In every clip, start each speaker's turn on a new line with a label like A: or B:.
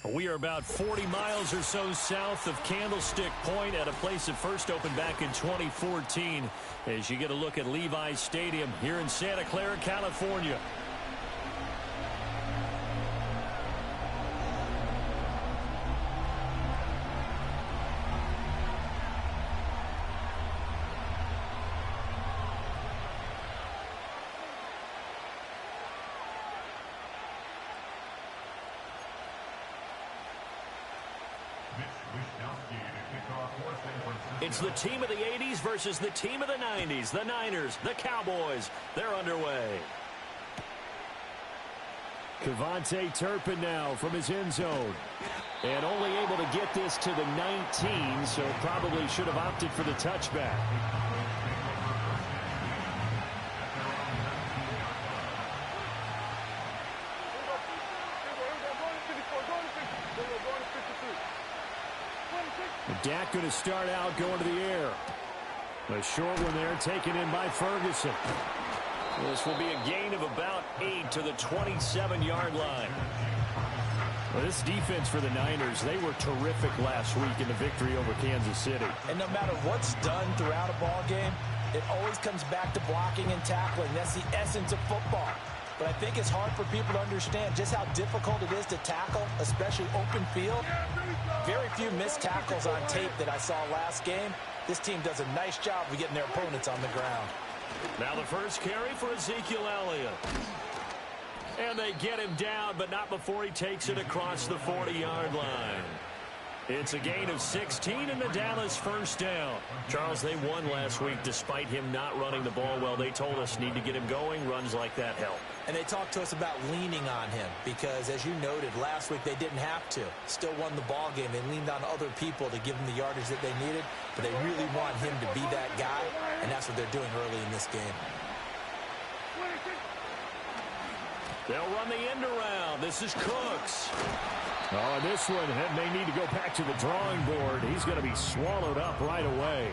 A: We are about 40 miles or so south of Candlestick Point at a place that first opened back in 2014 as you get a look at Levi's Stadium here in Santa Clara, California. It's the team of the 80s versus the team of the 90s. The Niners, the Cowboys, they're underway. KaVontae Turpin now from his end zone. And only able to get this to the 19, so probably should have opted for the touchback. Dak going to start out going to the air. A short one there taken in by Ferguson. This will be a gain of about 8 to the 27-yard line. Well, this defense for the Niners, they were terrific last week in the victory over Kansas City.
B: And no matter what's done throughout a ball game, it always comes back to blocking and tackling. That's the essence of football. But I think it's hard for people to understand just how difficult it is to tackle, especially open field. Very few missed tackles on tape that I saw last game. This team does a nice job of getting their opponents on the ground.
A: Now the first carry for Ezekiel Elliott. And they get him down, but not before he takes it across the 40-yard line. It's a gain of 16 in the Dallas first down. Charles, they won last week despite him not running the ball well. They told us need to get him going. Runs like that help.
B: And they talked to us about leaning on him because, as you noted, last week they didn't have to. Still won the ball game. They leaned on other people to give them the yardage that they needed, but they really want him to be that guy, and that's what they're doing early in this game.
A: They'll run the end around. This is Cooks. Oh, and this one may need to go back to the drawing board. He's going to be swallowed up right away.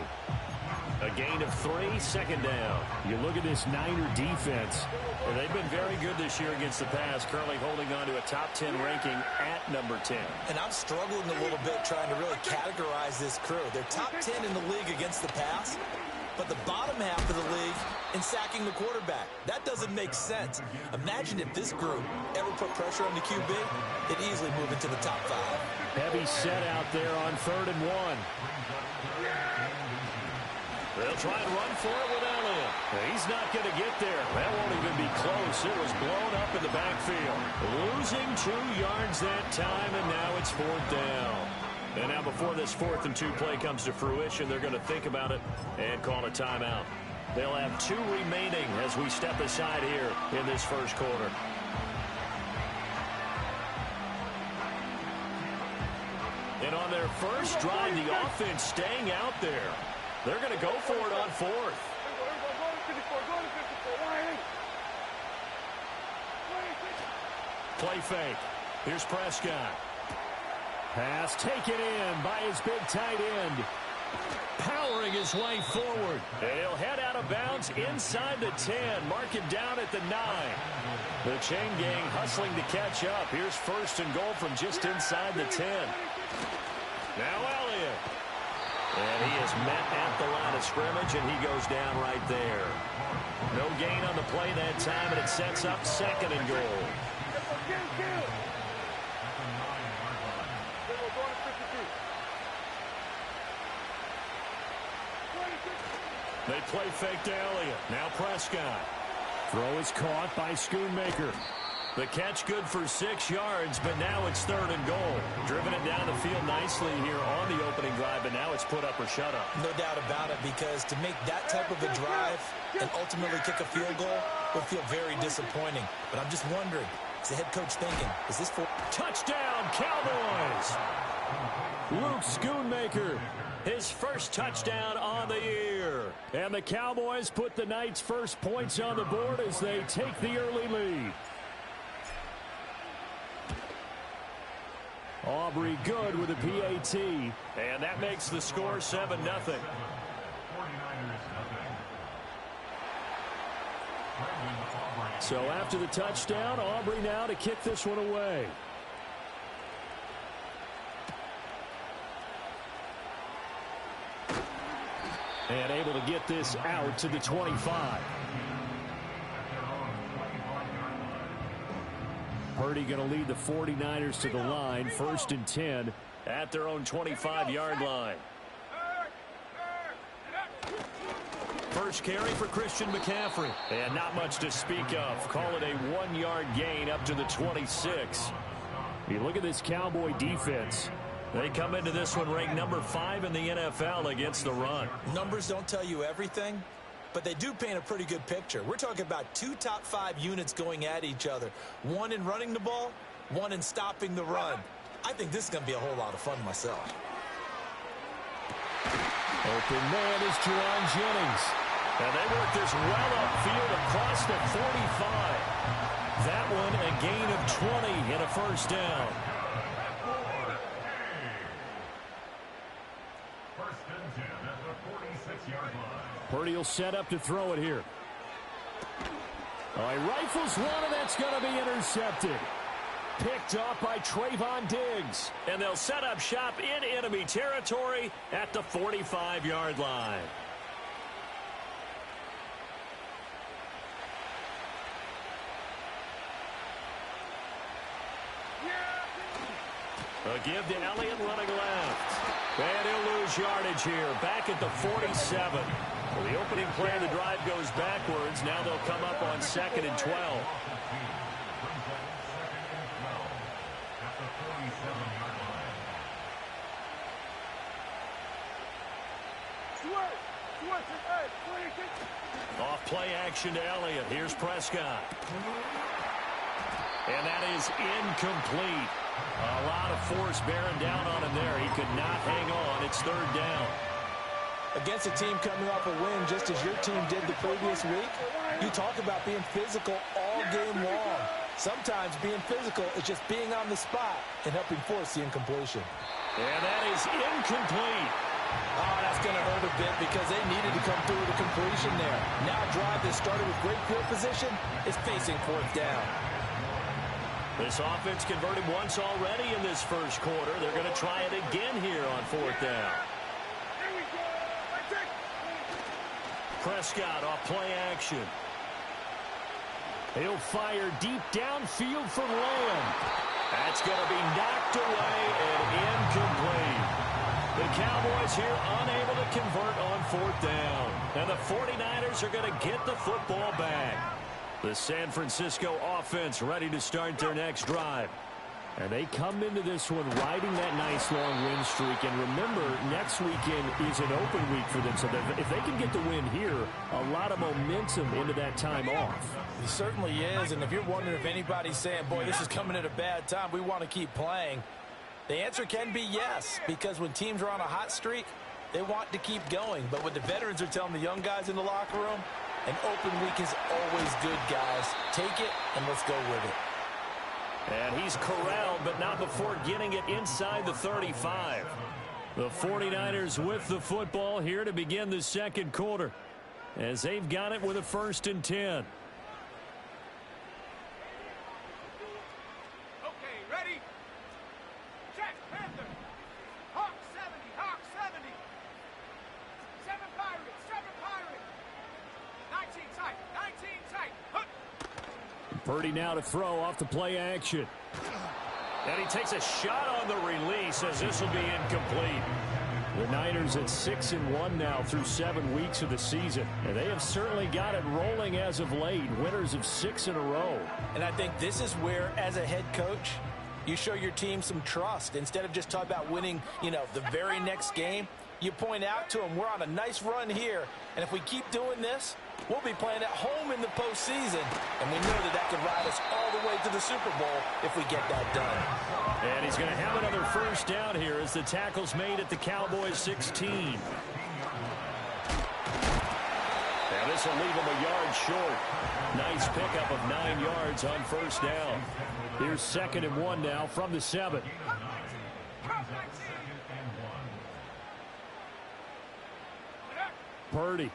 A: A gain of 3, second down. You look at this Niner defense. And they've been very good this year against the pass, currently holding on to a top 10 ranking at number 10.
B: And I'm struggling a little bit trying to really categorize this crew. They're top 10 in the league against the pass, but the bottom half of the league in sacking the quarterback. That doesn't make sense. Imagine if this group ever put pressure on the QB, it'd easily move into the top 5.
A: Heavy set out there on 3rd and 1. They'll try and run for it with Elliott. He's not going to get there. That won't even be close. It was blown up in the backfield. Losing 2 yards that time, and now it's 4th down. And now before this 4th and 2 play comes to fruition, they're going to think about it and call a timeout. They'll have 2 remaining as we step aside here in this first quarter. And on their first drive, the offense staying out there. They're going to go for it on 4th. Play fake. Here's Prescott. Pass taken in by his big tight end. Powering his way forward. And he'll head out of bounds inside the 10. Mark him down at the 9. The chain gang hustling to catch up. Here's 1st and goal from just inside the 10. Now Elliott. And he is met at the line of scrimmage, and he goes down right there. No gain on the play that time, and it sets up 2nd and goal. They play fake to Elliott. Now Prescott. Throw is caught by Schoonmaker. The catch good for 6 yards, but now it's 3rd and goal. Driven it down the field nicely here on the opening drive, but now it's put up or shut up.
B: No doubt about it, because to make that type of a drive and ultimately kick a field goal would feel very disappointing. But I'm just wondering, is the head coach thinking, is this for...
A: Touchdown, Cowboys! Luke Schoonmaker, his first touchdown on the year. And the Cowboys put the Knights' first points on the board as they take the early lead. Aubrey good with a PAT. And that makes the score 7-0. So after the touchdown, Aubrey now to kick this one away. And able to get this out to the 25. Purdy going to lead the 49ers to the line. 1st and 10 at their own 25-yard line. First carry for Christian McCaffrey. And not much to speak of. Call it a 1-yard gain up to the 26. You look at this Cowboy defense. They come into this one ranked number 5 in the NFL against the run.
B: Numbers don't tell you everything, but they do paint a pretty good picture. We're talking about 2 top 5 units going at each other. One in running the ball, one in stopping the run. I think this is going to be a whole lot of fun myself.
A: Open man is Jauan Jennings. And they work this well upfield across the 45. That one a gain of 20 and a first down. Purdy will set up to throw it here. He rifles one, and that's going to be intercepted. Picked off by Trayvon Diggs. And they'll set up shop in enemy territory at the 45-yard line. A give to Elliott running left. And he'll lose yardage here. Back at the 47. Well, the opening play of the drive goes backwards. Now they'll come up on 2nd and 12. Off play action to Elliott. Here's Prescott. And that is incomplete. A lot of force bearing down on him there. He could not hang on. It's 3rd down.
B: Against a team coming off a win just as your team did the previous week, you talk about being physical all game long. Sometimes being physical is just being on the spot and helping force the incompletion.
A: And that is incomplete.
B: Oh, that's going to hurt a bit because they needed to come through with a completion there. Now a drive that started with great field position is facing 4th down.
A: This offense converted once already in this first quarter. They're going to try it again here on 4th down. Prescott off play action. He'll fire deep downfield for Lamb. That's going to be knocked away and incomplete. The Cowboys here unable to convert on 4th down. And the 49ers are going to get the football back. The San Francisco offense ready to start their next drive. And they come into this one riding that nice long win streak. And remember, next weekend is an open week for them. So that if they can get the win here, a lot of momentum into that time off.
B: It certainly is. And if you're wondering if anybody's saying, boy, this is coming at a bad time, we want to keep playing, the answer can be yes. Because when teams are on a hot streak, they want to keep going. But what the veterans are telling the young guys in the locker room, an open week is always good, guys. Take it, and let's go with it.
A: And he's corralled, but not before getting it inside the 35. The 49ers with the football here to begin the second quarter, as they've got it with a 1st and 10. Purdy now to throw off the play action. And he takes a shot on the release as this will be incomplete. The Niners at 6-1 now through 7 weeks of the season. And they have certainly got it rolling as of late. Winners of 6 in a row.
B: And I think this is where, as a head coach, you show your team some trust. Instead of just talking about winning, the very next game, you point out to them, we're on a nice run here. And if we keep doing this, we'll be playing at home in the postseason, and we know that could ride us all the way to the Super Bowl if we get that done.
A: And he's going to have another first down here as the tackle's made at the Cowboys 16. Now this will leave him a yard short. Nice pickup of 9 yards on first down. Here's 2nd and 1 now from the 7. Purdy.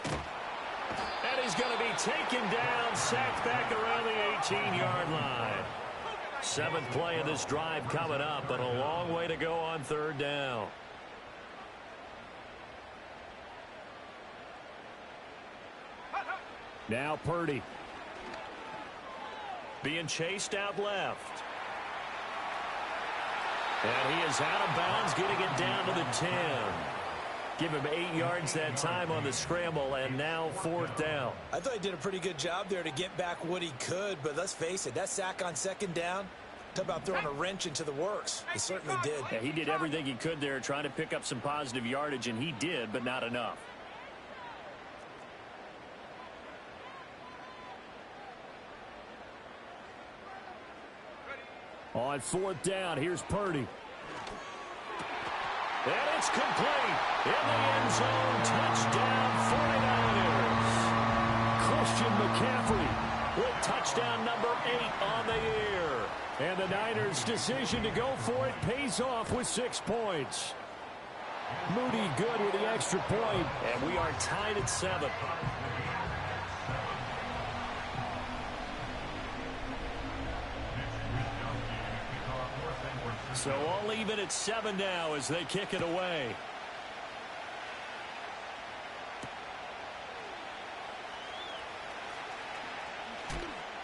A: And he's going to be taken down, sacked back around the 18-yard line. 7th play of this drive coming up, but a long way to go on 3rd down. Now Purdy. Being chased out left. And he is out of bounds, getting it down to the 10. Give him 8 yards that time on the scramble, and now 4th down.
B: I thought he did a pretty good job there to get back what he could, but let's face it, that sack on 2nd down, talk about throwing a wrench into the works. He certainly did.
A: Yeah, he did everything he could there, trying to pick up some positive yardage, and he did, but not enough. On 4th down, here's Purdy. And it's complete. In the end zone, touchdown 49ers. Christian McCaffrey with touchdown number 8 on the year. And the Niners' decision to go for it pays off with 6 points. Moody good with the extra point, and we are tied at 7. So all even at 7 now as they kick it away.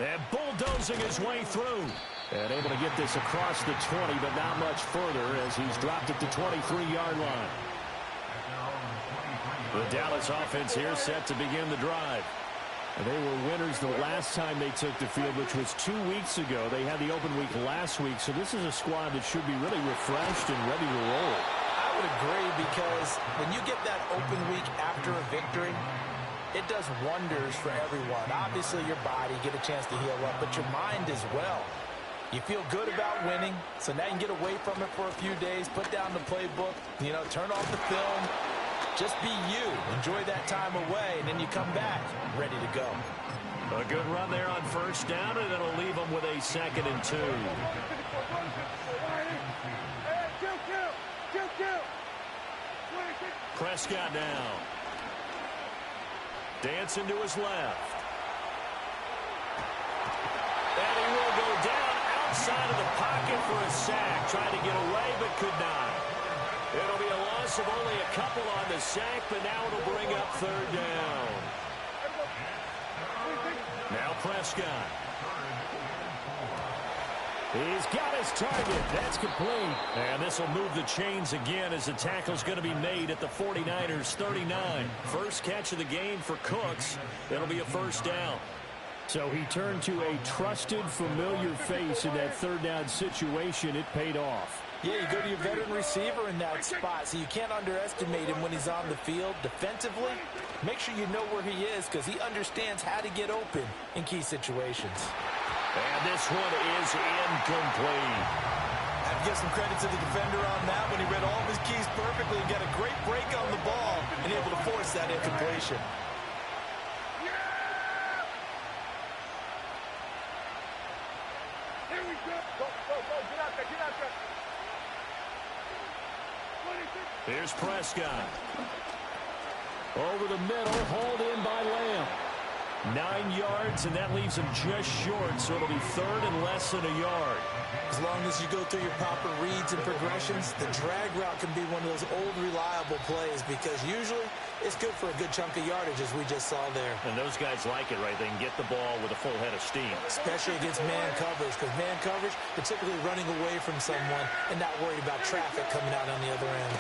A: And bulldozing his way through. And able to get this across the 20, but not much further as he's dropped it to 23-yard line. The Dallas offense here set to begin the drive. And they were winners the last time they took the field, which was 2 weeks ago. They had the open week last week, so this is a squad that should be really refreshed and ready to roll.
B: I would agree, because when you get that open week after a victory, it does wonders for everyone. Obviously, your body, get a chance to heal up, but your mind as well. You feel good about winning, so now you can get away from it for a few days, put down the playbook, turn off the film. Just be you. Enjoy that time away, and then you come back ready to go.
A: A good run there on 1st down, and it'll leave them with a 2nd and 2. Prescott now. Dancing to his left. And he will go down outside of the pocket for a sack. Trying to get away, but could not. It'll be a loss of only a couple on the sack, but now it'll bring up 3rd down. Now Prescott. He's got his target. That's complete. And this will move the chains again as the tackle's going to be made at the 49ers 39. First catch of the game for Cooks. It'll be a 1st down. So he turned to a trusted, familiar face in that 3rd down situation. It paid off.
B: Yeah, you go to your veteran receiver in that spot, so you can't underestimate him when he's on the field. Defensively, make sure you know where he is, because he understands how to get open in key situations.
A: And this one is incomplete.
B: I have to give some credit to the defender on that when he read all of his keys perfectly and got a great break on the ball and able to force that incompletion.
A: Here's Prescott. Over the middle, hauled in by Lamb. 9 yards, and that leaves him just short, so it'll be 3rd and less than a yard.
B: As long as you go through your proper reads and progressions, the drag route can be one of those old, reliable plays, because usually it's good for a good chunk of yardage, as we just saw there.
A: And those guys like it, right? They can get the ball with a full head of steam.
B: Especially against man coverage, because man coverage, they're typically running away from someone and not worried about traffic coming out on the other end.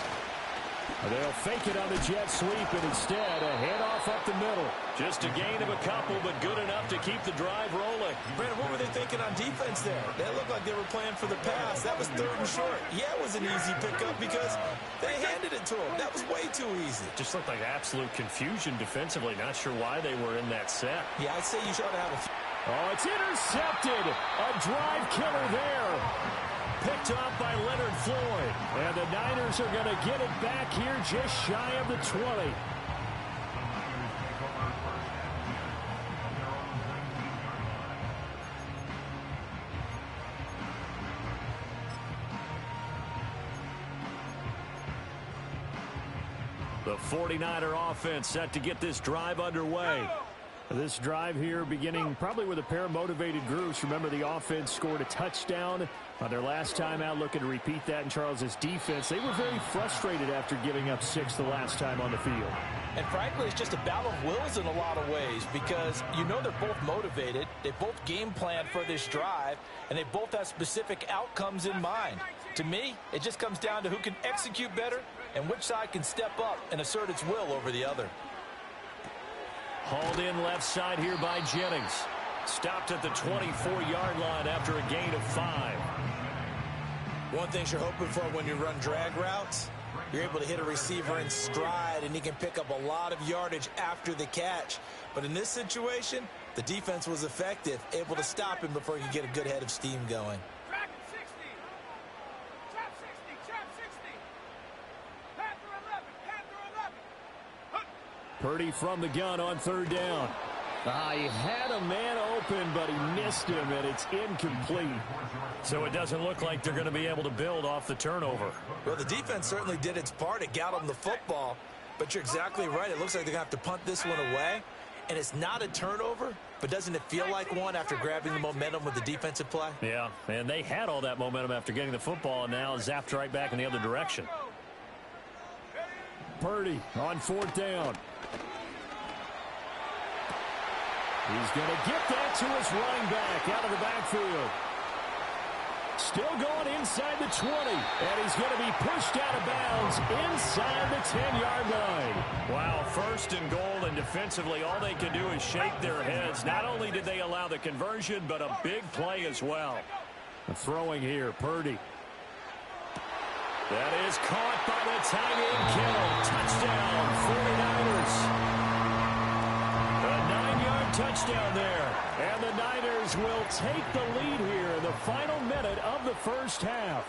A: They'll fake it on the jet sweep, and instead a handoff up the middle. Just a gain of a couple, but good enough to keep the drive rolling.
B: Brandon, what were they thinking on defense there? They looked like they were playing for the pass. That was 3rd and short. Yeah, it was an easy pickup because they handed it to him. That was way too easy.
A: Just looked like absolute confusion defensively. Not sure why they were in that set.
B: Yeah, I'd say you should have a few.
A: Oh, it's intercepted. A drive killer there. Picked off by Leonard Floyd. And the Niners are going to get it back here just shy of the 20. The 49er offense set to get this drive underway. This drive here beginning probably with a pair of motivated groups. Remember, the offense scored a touchdown on their last time out, looking to repeat that in Charles' defense. They were very frustrated after giving up 6 the last time on the field.
B: And frankly, it's just a battle of wills in a lot of ways because you know they're both motivated. They both game plan for this drive, and they both have specific outcomes in mind. To me, it just comes down to who can execute better and which side can step up and assert its will over the other.
A: Hauled in left side here by Jennings. Stopped at the 24-yard line after a gain of 5.
B: One thing you're hoping for when you run drag routes, you're able to hit a receiver in stride, and he can pick up a lot of yardage after the catch. But in this situation, the defense was effective, able to stop him before he could get a good head of steam going.
C: Trap 60. Trap 60. Trap 60. Panther 11. Panther 11.
A: Purdy from the gun on 3rd down. He had a man open, but he missed him, and it's incomplete. So it doesn't look like they're going to be able to build off the turnover.
B: Well, the defense certainly did its part. It got them the football, but you're exactly right. It looks like they're going to have to punt this one away, and it's not a turnover, but doesn't it feel like one after grabbing the momentum with the defensive play?
A: Yeah, and they had all that momentum after getting the football, and now zapped right back in the other direction. Purdy on 4th down. He's going to get that to his running back out of the backfield. Still going inside the 20, and he's going to be pushed out of bounds inside the 10-yard line. Wow, 1st and goal, and defensively all they can do is shake their heads. Not only did they allow the conversion, but a big play as well. Throwing here, Purdy. That is caught by the tight end, Kittle. Touchdown, 49ers. A 9-yard touchdown there. And the Niners will take the lead here in the final minute of the first half.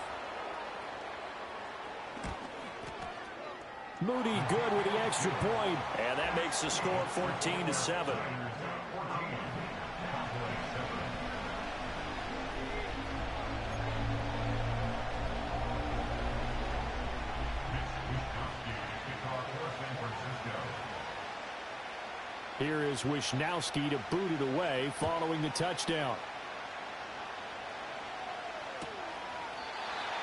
A: Moody good with the extra point. And that makes the score 14-7. Here is Wisnowski to boot it away following the touchdown.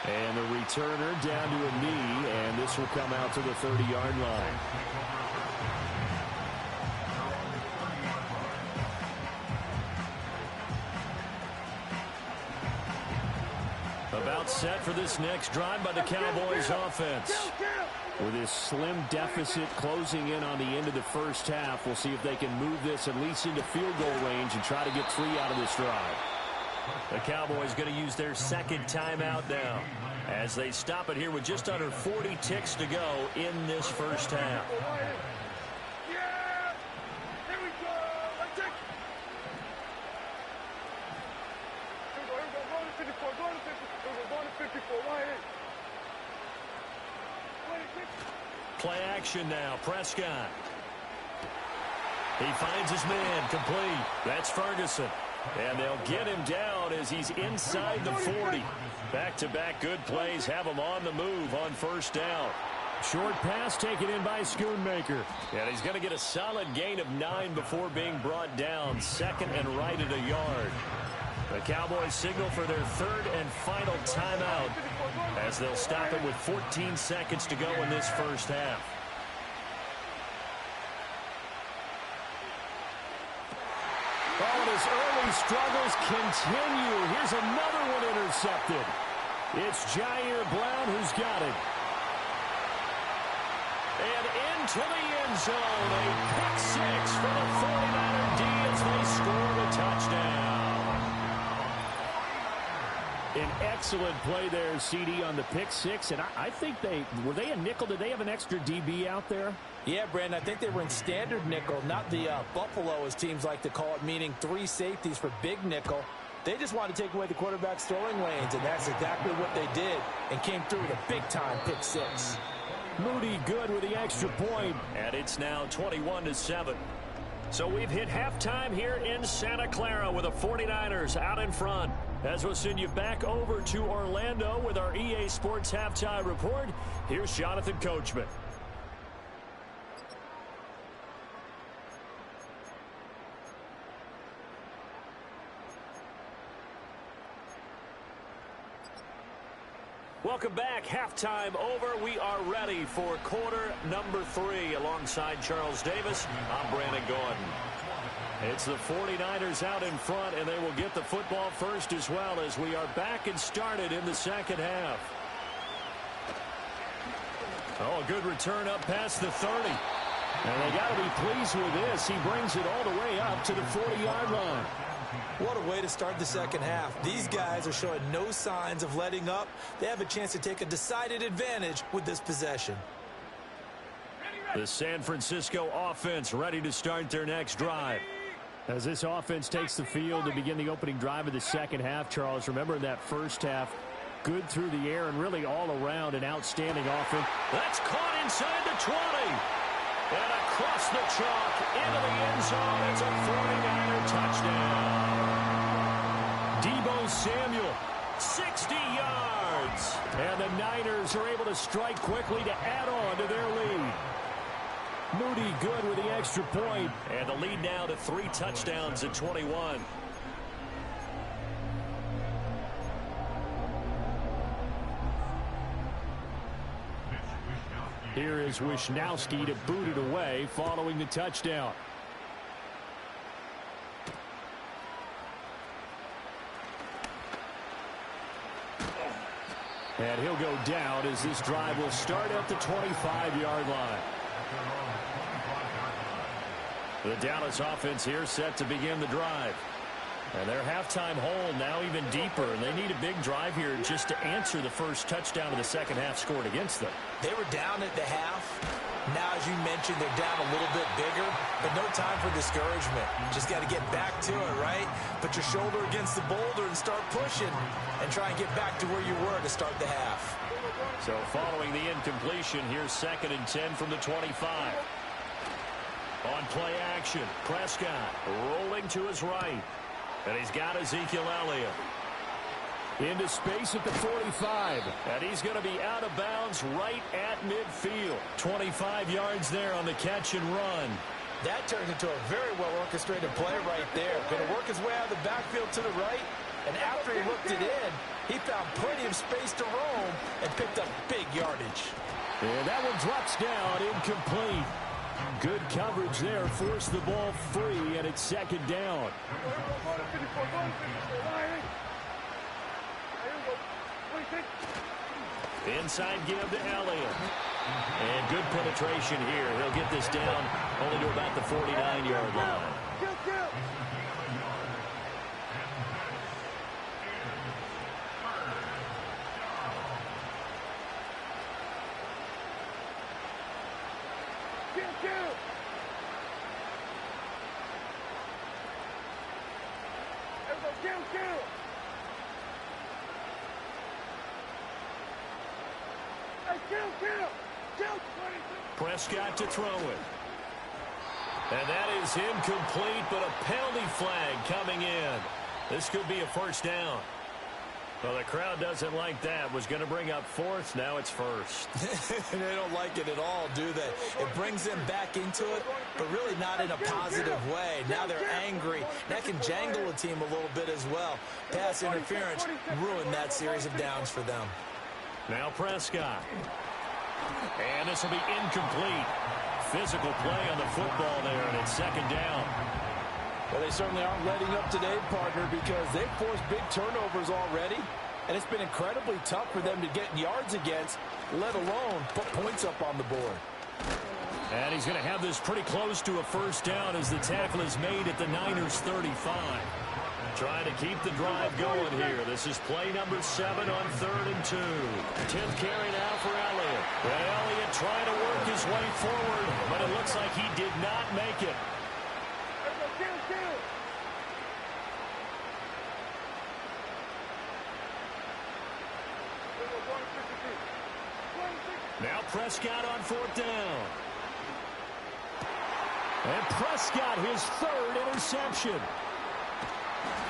A: And the returner down to a knee, and this will come out to the 30-yard line. About set for this next drive by the Cowboys offense. With this slim deficit closing in on the end of the first half, we'll see if they can move this at least into field goal range and try to get 3 out of this drive. The Cowboys going to use their 2nd timeout now as they stop it here with just under 40 ticks to go in this first half. Play action now, Prescott. He finds his man, complete. That's Ferguson. And they'll get him down as he's inside the 40. Back-to-back good plays have him on the move on 1st down. Short pass taken in by Schoonmaker. And he's going to get a solid gain of 9 before being brought down. 2nd and right at a yard. The Cowboys signal for their 3rd and final timeout as they'll stop it with 14 seconds to go in this first half. Oh, and his early struggles continue. Here's another one intercepted. It's Jair Brown who's got it. And into the end zone. A pick 6 for the 49er D as they score the touchdown. An excellent play there, CD, on the pick 6. And I think were they a nickel? Did they have an extra DB out there?
B: Yeah, Brandon, I think they were in standard nickel, not the Buffalo, as teams like to call it, meaning 3 safeties for big nickel. They just wanted to take away the quarterback's throwing lanes, and that's exactly what they did, and came through with a big-time pick 6.
A: Moody good with the extra point, and it's now 21-7. So we've hit halftime here in Santa Clara with the 49ers out in front. As we'll send you back over to Orlando with our EA Sports Halftime Report, here's Jonathan Coachman. Welcome back. Halftime over. We are ready for quarter number 3. Alongside Charles Davis, I'm Brandon Gordon. It's the 49ers out in front, and they will get the football first as well as we are back and started in the second half. Oh, a good return up past the 30. And they got to be pleased with this. He brings it all the way up to the 40-yard line.
B: What a way to start the second half. These guys are showing no signs of letting up. They have a chance to take a decided advantage with this possession.
A: The San Francisco offense ready to start their next drive. As this offense takes the field to begin the opening drive of the second half, Charles, remember in that first half, good through the air and really all around an outstanding offense. That's caught inside the 20. And across the chalk into the end zone. It's a 49er touchdown. Deebo Samuel, 60 yards. And the Niners are able to strike quickly to add on to their lead. Moody good with the extra point. And the lead now to 3 touchdowns at 21. Here is Wishnowsky to boot it away following the touchdown. And he'll go down as this drive will start at the 25-yard line. The Dallas offense here set to begin the drive. And their halftime hole now even deeper, and they need a big drive here just to answer the first touchdown of the second half scored against them.
B: They were down at the half. Now, as you mentioned, they're down a little bit bigger, but no time for discouragement. Just got to get back to it, right? Put your shoulder against the boulder and start pushing and try and get back to where you were to start the half.
A: So following the incompletion, here's 2nd and 10 from the 25. On play action, Prescott rolling to his right. And he's got Ezekiel Elliott. Into space at the 45. And he's going to be out of bounds right at midfield. 25 yards there on the catch and run.
B: That turned into a very well-orchestrated play right there. Going to work his way out of the backfield to the right. And after he looked it in, he found plenty of space to roam and picked up big yardage.
A: And that one drops down, incomplete. Good coverage there, forced the ball free, and it's 2nd down. Inside give to Elliott. And good penetration here. He'll get this down only to about the 49-yard line. Prescott to throw it. And that is incomplete, but a penalty flag coming in. This could be a first down. Well, the crowd doesn't like that. Was going to bring up 4th. Now it's 1st.
B: They don't like it at all, do they? It brings them back into it, but really not in a positive way. Now they're angry. That can jangle a team a little bit as well. Pass interference ruined that series of downs for them.
A: Now Prescott. And this will be incomplete. Physical play on the football there, and it's 2nd down.
D: Well, they certainly aren't letting up today, partner, because they've forced big turnovers already, and it's been incredibly tough for them to get yards against, let alone put points up on the board.
A: And he's going to have this pretty close to a first down as the tackle is made at the Niners' 35. Trying to keep the drive going here. This is play number 7 on 3rd and 2. 10th carry now for Elliott. And Elliott trying to work his way forward, but it looks like he did not make it. Now Prescott on 4th down. And Prescott, his 3rd interception.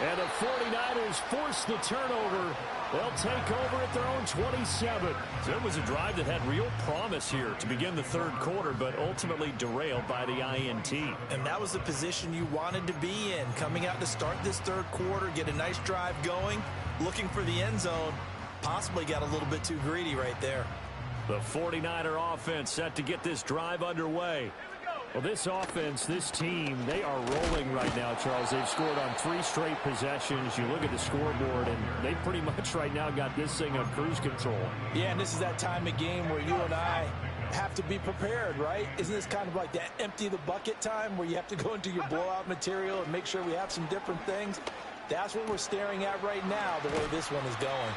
A: And the 49ers force the turnover. They'll take over at their own 27. So it was a drive that had real promise here to begin the 3rd quarter, but ultimately derailed by the INT.
B: And that was the position you wanted to be in. Coming out to start this 3rd quarter, get a nice drive going, looking for the end zone.
D: possibly got a little bit too greedy right there.
A: The 49er offense set to get this drive underway. Well, this offense, this team, they are rolling right now, Charles. They've scored on 3 straight possessions. You look at the scoreboard, and they pretty much right now got this thing on cruise control.
B: Yeah, and this is that time of game where you and I have to be prepared, right? Isn't this kind of like that empty the bucket time where you have to go into your blowout material and make sure we have some different things? That's what we're staring at right now, the way this one is going.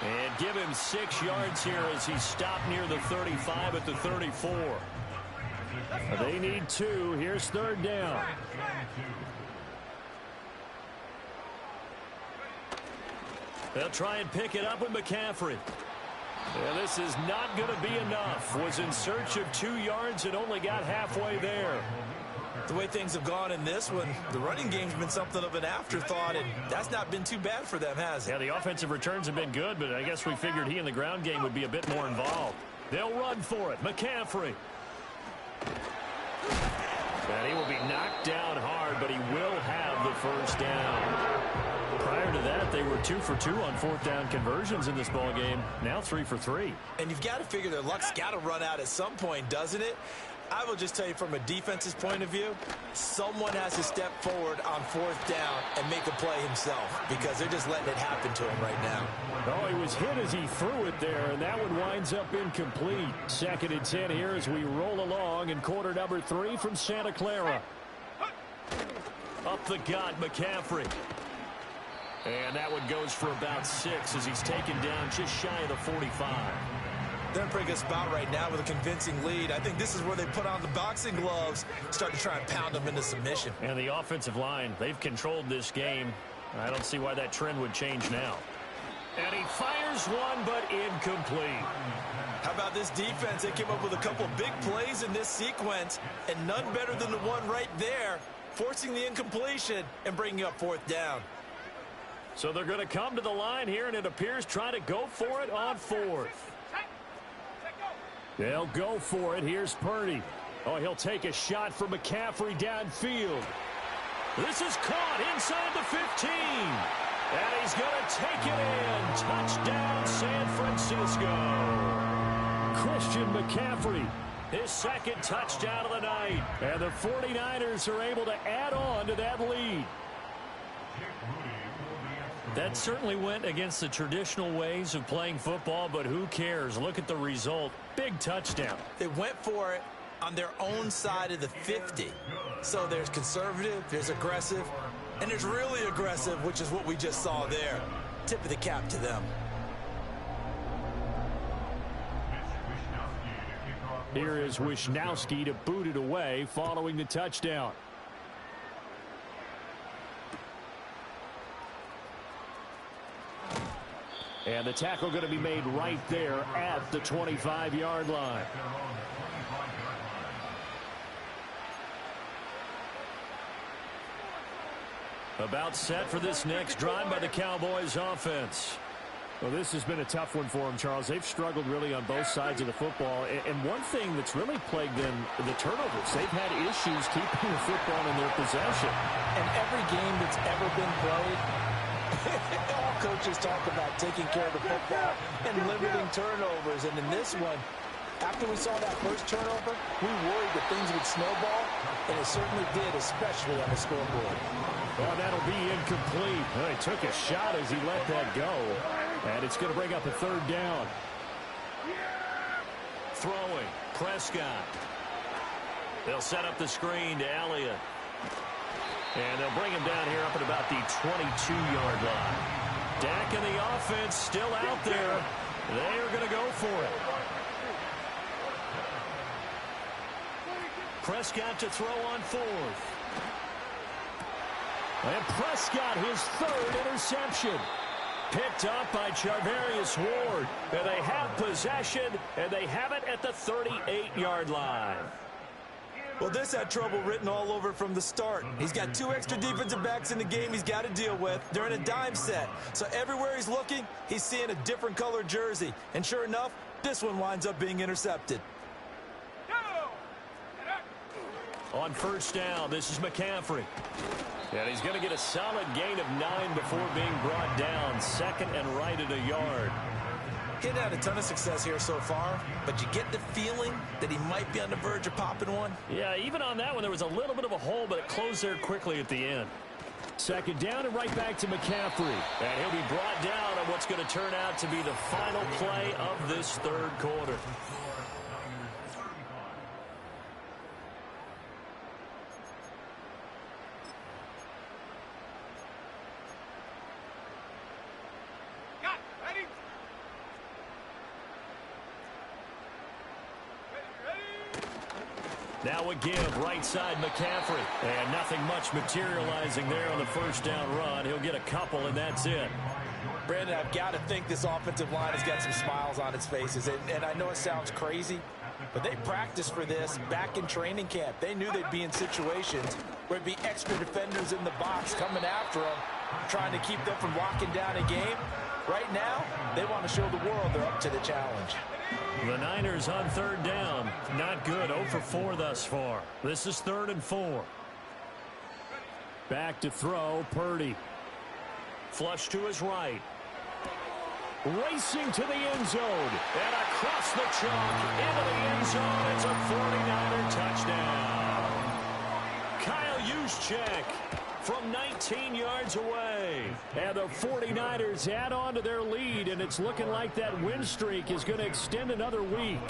A: And give him 6 yards here as he stopped near the 35 at the 34. They need 2. Here's 3rd down. They'll try and pick it up with McCaffrey. Yeah, this is not going to be enough. Was in search of 2 yards and only got halfway there.
B: The way things have gone in this one, the running game's been something of an afterthought, and that's not been too bad for them, has it?
A: Yeah, the offensive returns have been good, but I guess we figured he in the ground game would be a bit more involved. They'll run for it. McCaffrey. And he will be knocked down hard, but he will have the 1st down. Prior to that, they were 2 for 2 on 4th down conversions in this ball game. Now 3 for 3.
B: And you've got to figure their luck's got to run out at some point, doesn't it? I will just tell you from a defense's point of view, someone has to step forward on 4th down and make a play himself because they're just letting it happen to him right now.
A: Oh, he was hit as he threw it there, and that one winds up incomplete. 2nd and 10 here as we roll along in quarter number 3 from Santa Clara. Up the gut, McCaffrey. And that one goes for about 6 as he's taken down just shy of the 45.
B: They're in a pretty good spot right now with a convincing lead. I think this is where they put on the boxing gloves, start to try and pound them into submission.
A: And the offensive line, they've controlled this game. I don't see why that trend would change now. And he fires one, but incomplete.
B: How about this defense? They came up with a couple big plays in this sequence, and none better than the one right there, forcing the incompletion and bringing up 4th down.
A: So they're going to come to the line here, and it appears try to go for it on 4th. They'll go for it. Here's Purdy. Oh, he'll take a shot for McCaffrey downfield. This is caught inside the 15. And he's going to take it in. Touchdown, San Francisco. Christian McCaffrey, his 2nd touchdown of the night. And the 49ers are able to add on to that lead. That certainly went against the traditional ways of playing football, but who cares? Look at the result. Big touchdown.
B: They went for it on their own side of the 50. So there's conservative, there's aggressive, and there's really aggressive, which is what we just saw there. Tip of the cap to them.
A: Here is Wisnowski to boot it away following the touchdown. And the tackle going to be made right there at the 25-yard line. About set for this next drive by the Cowboys offense. Well, this has been a tough one for them, Charles. They've struggled really on both sides of the football. And one thing that's really plagued them, the turnovers. They've had issues keeping the football in their possession.
B: And every game that's ever been played, all coaches talk about taking care of the football and limiting turnovers. And in this one, after we saw that first turnover, we worried that things would snowball, and it certainly did, especially on the scoreboard.
A: Well, that'll be incomplete. Well, he took a shot as he let that go. And it's going to bring up a 3rd down. Throwing, Prescott. They'll set up the screen to Elliott. And they'll bring him down here up at about the 22-yard line. Dak and the offense still out there. They are going to go for it. Prescott to throw on 4th. And Prescott, his 3rd interception. Picked up by Charvarius Ward. And they have possession, and they have it at the 38-yard line.
B: Well, this had trouble written all over from the start. He's got 2 extra defensive backs in the game he's got to deal with. They're in a dime set. So everywhere he's looking, he's seeing a different color jersey. And sure enough, this one winds up being intercepted.
A: On first down, this is McCaffrey. And he's going to get a solid gain of 9 before being brought down. Second and right at a yard.
B: Getting had a ton of success here so far, but you get the feeling that he might be on the verge of popping one.
A: Yeah, even on that one, there was a little bit of a hole, but it closed there quickly at the end. Second down and right back to McCaffrey. And he'll be brought down on what's going to turn out to be the final play of this third quarter. Now a give, right side McCaffrey. And nothing much materializing there on the first down run. He'll get a couple, and that's it.
B: Brandon, I've got to think this offensive line has got some smiles on its faces. And I know it sounds crazy, but they practiced for this back in training camp. They knew they'd be in situations where there'd be extra defenders in the box coming after them, trying to keep them from locking down a game. Right now, they want to show the world they're up to the challenge.
A: The Niners on third down. Not good. 0 for 4 thus far. This is 3rd and 4. Back to throw, Purdy. Flush to his right. Racing to the end zone. And across the chalk into the end zone. It's a 49er touchdown. Kyle Juszczyk from 19 yards away. And the 49ers add on to their lead, and it's looking like that win streak is going to extend another week.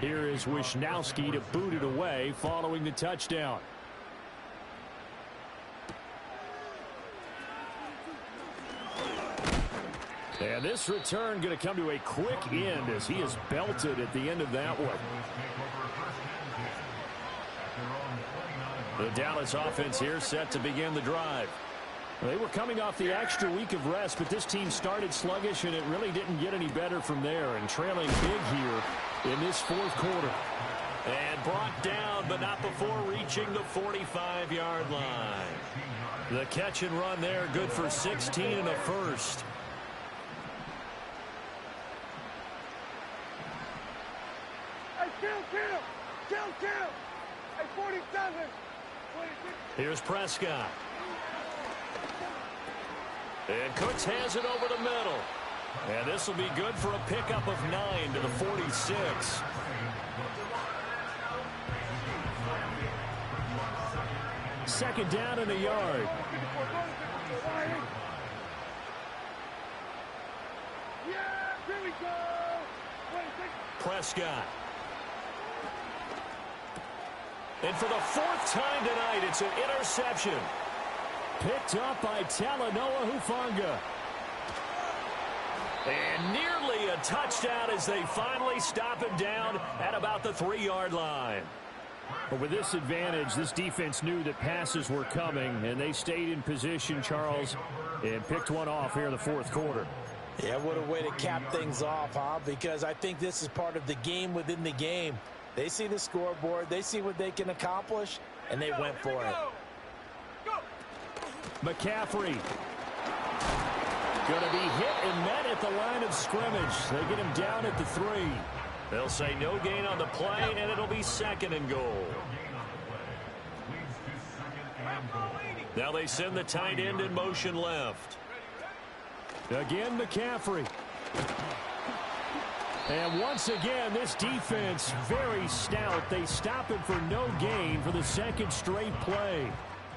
A: Here is Wishnowsky to boot it away following the touchdown. And this return going to come to a quick end as he is belted at the end of that one. The Dallas offense here set to begin the drive. They were coming off the extra week of rest, but this team started sluggish, and it really didn't get any better from there, and trailing big here in this fourth quarter. And brought down, but not before reaching the 45-yard line. The catch and run there, good for 16 and a first.
C: Hey, kill! Hey, 47!
A: Here's Prescott. And Cooks has it over the middle. And this will be good for a pickup of 9 to the 46. Second down and a yard.
C: Yeah, here we go!
A: Prescott. And for the 4th time tonight, it's an interception. Picked up by Talanoa Hufanga. And nearly a touchdown as they finally stop him down at about the 3-yard line. But with this advantage, this defense knew that passes were coming, and they stayed in position, Charles, and picked one off here in the fourth quarter.
B: Yeah, what a way to cap things off, huh? Because I think this is part of the game within the game. They see the scoreboard, they see what they can accomplish, and they went for it.
A: McCaffrey. Going to be hit and met at the line of scrimmage. They get him down at the 3. They'll say no gain on the play, and it'll be 2nd and goal. Now they send the tight end in motion left. Again, McCaffrey. And once again, this defense very stout. They stop him for no gain for the 2nd straight play.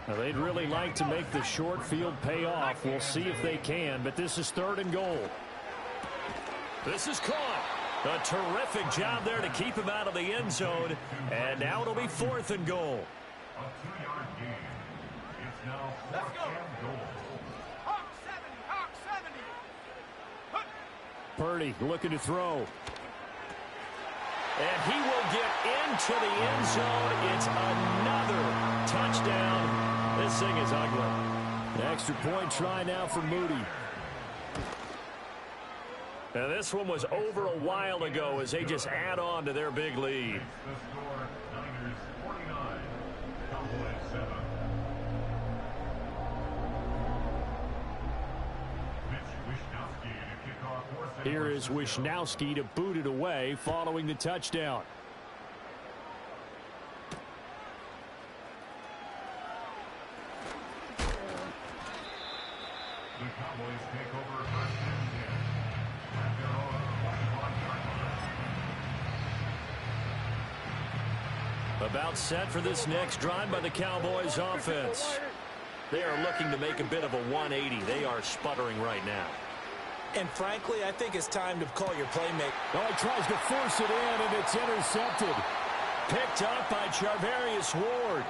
A: Now, they'd really like to make the short field pay off. We'll see if they can, but this is 3rd and goal. This is caught. A terrific job there to keep him out of the end zone. And now it'll be 4th and goal.
C: A 2-yard gain. It's now 4th and goal. Hawk 70.
A: Purdy looking to throw. And he will get into the end zone. It's another touchdown. This thing is ugly. Extra point try now for Moody. And this one was over a while ago as they just add on to their big lead.
C: The score, Niners 49, Cowboys 7. Wishnowsky to kick off.
A: Here is Wishnowsky to boot it away following the touchdown.
C: The Cowboys take over first and 10 at their own 21-yard line.
A: About set for this next drive by the Cowboys offense. They are looking to make a bit of a 180. They are sputtering right now.
B: And frankly, I think it's time to call your playmaker.
A: Oh, he tries to force it in, and it's intercepted. Picked up by Charvarius Ward.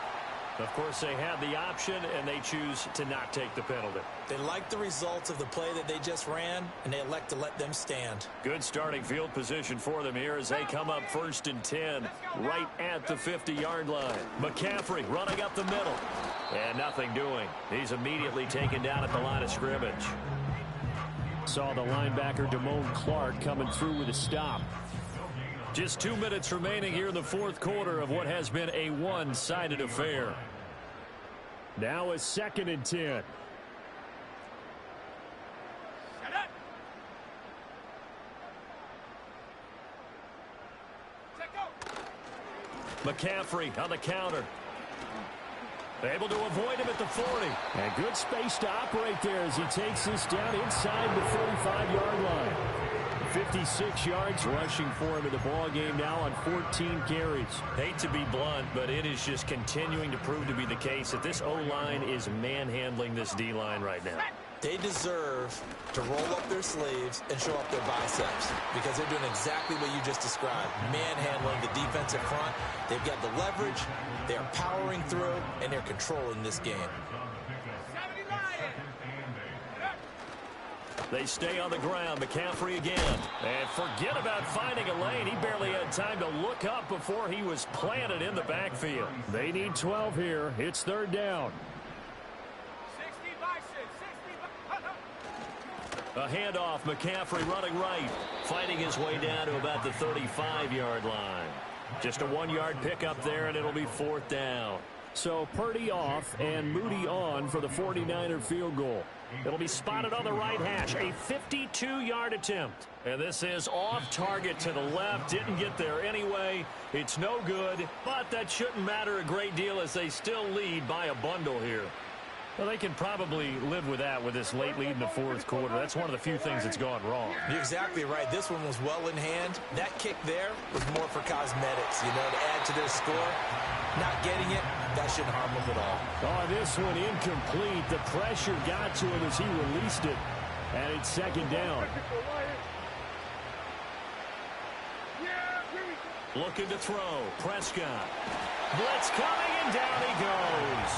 A: Of course, they had the option, and they choose to not take the penalty.
B: They like the results of the play that they just ran, and they elect to let them stand.
A: Good starting field position for them here as they come up first and 10, right at the 50-yard line. McCaffrey running up the middle, and nothing doing. He's immediately taken down at the line of scrimmage. Saw the linebacker Damone Clark coming through with a stop. Just 2 minutes remaining here in the fourth quarter of what has been a one-sided affair. Now a second and 10. McCaffrey on the counter. Able to avoid him at the 40. And good space to operate there as he takes this down inside the 45-yard line. 56 yards rushing for him in the ball game now on 14 carries. Hate to be blunt, but it is just continuing to prove to be the case that this O-line is manhandling this D-line right now.
B: They deserve to roll up their sleeves and show up their biceps because they're doing exactly what you just described, manhandling the defensive front. They've got the leverage, they're powering through, and they're controlling this game.
A: They stay on the ground. McCaffrey again. And forget about finding a lane. He barely had time to look up before he was planted in the backfield. They need 12 here. It's third down. A handoff. McCaffrey running right. Fighting his way down to about the 35-yard line. Just a 1-yard pickup there, and it'll be fourth down. So Purdy off and Moody on for the 49er field goal. It'll be spotted on the right hash. A 52-yard attempt. And this is off target to the left. Didn't get there anyway. It's no good, but that shouldn't matter a great deal as they still lead by a bundle here. Well, they can probably live with that with this late lead in the fourth quarter. That's one of the few things that's gone wrong.
B: You're exactly right. This one was well in hand. That kick there was more for cosmetics, you know, to add to their score. Not getting it, that shouldn't harm them at all.
A: Oh, this one incomplete. The pressure got to him as he released it. And it's second down. Looking to throw. Prescott. Blitz coming, and down he goes.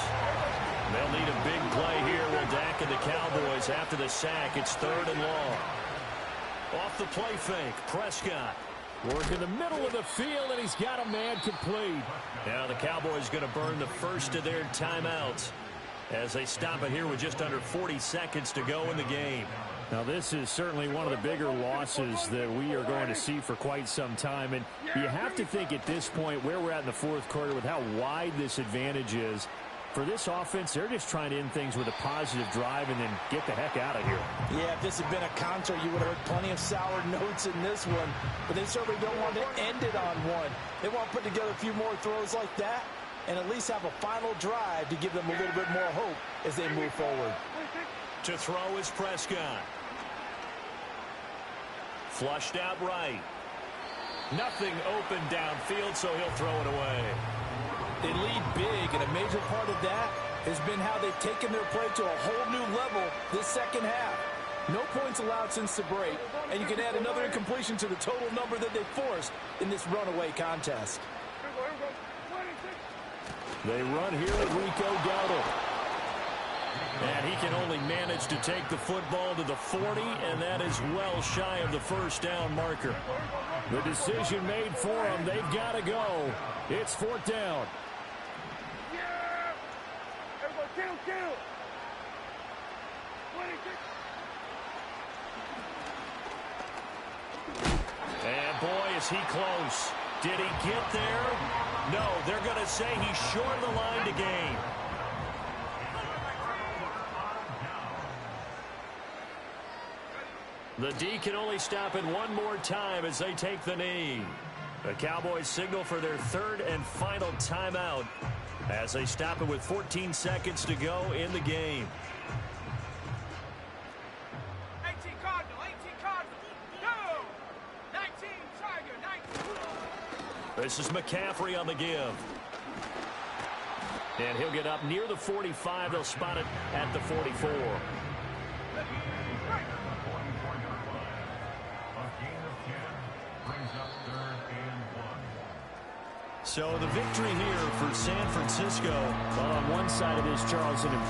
A: They'll need a big play here. Will Dak and the Cowboys after the sack. It's third and long. Off the play fake. Prescott. Working the middle of the field, and he's got a man complete. Now the Cowboys going to burn the first of their timeouts as they stop it here with just under 40 seconds to go in the game. Now this is certainly one of the bigger losses that we are going to see for quite some time. And you have to think at this point where we're at in the fourth quarter with how wide this advantage is. For this offense, they're just trying to end things with a positive drive and then get the heck out of here.
B: Yeah, if this had been a concert, you would have heard plenty of sour notes in this one. But they certainly don't want to end it on one. They want to put together a few more throws like that and at least have a final drive to give them a little bit more hope as they move forward.
A: To throw is Prescott. Flushed out right. Nothing open downfield, so he'll throw it away.
B: They lead big, and a major part of that has been how they've taken their play to a whole new level this second half. No points allowed since the break, and you can add another incompletion to the total number that they forced in this runaway contest.
A: They run here with Rico Dowdle. And he can only manage to take the football to the 40, and that is well shy of the first down marker. The decision made for them. They've got to go. It's fourth down. And boy, is he close. Did he get there? No, they're going to say he's short of the line to gain. The D can only stop it one more time as they take the knee. The Cowboys signal for their third and final timeout as they stop it with 14 seconds to go in the game. This is McCaffrey on the give. And he'll get up near the 45. They'll spot it at the 44.
E: So the victory here for San Francisco.
A: Well, on one side of this, Charles, an impressive